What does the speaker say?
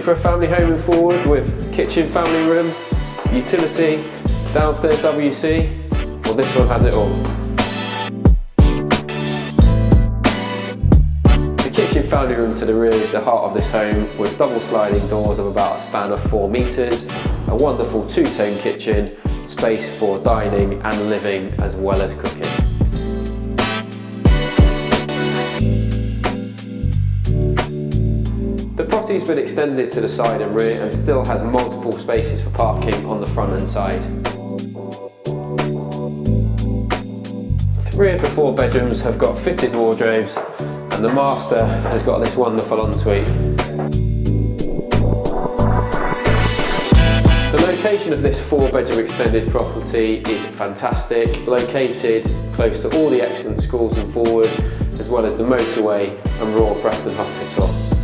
for a family home in Forward with kitchen, family room, utility, downstairs WC? Well, this one has it all. The kitchen family room to the rear is the heart of this home, with double sliding doors of about a span of 4 metres, a wonderful two-tone kitchen, space for dining and living as well as cooking. The property's been extended to the side and rear and still has multiple spaces for parking on the front and side. 3 of the 4 bedrooms have got fitted wardrobes, and the master has got this wonderful ensuite. The location of this 4-bedroom extended property is fantastic, located close to all the excellent schools in Forward, as well as the motorway and Royal Preston Hospital.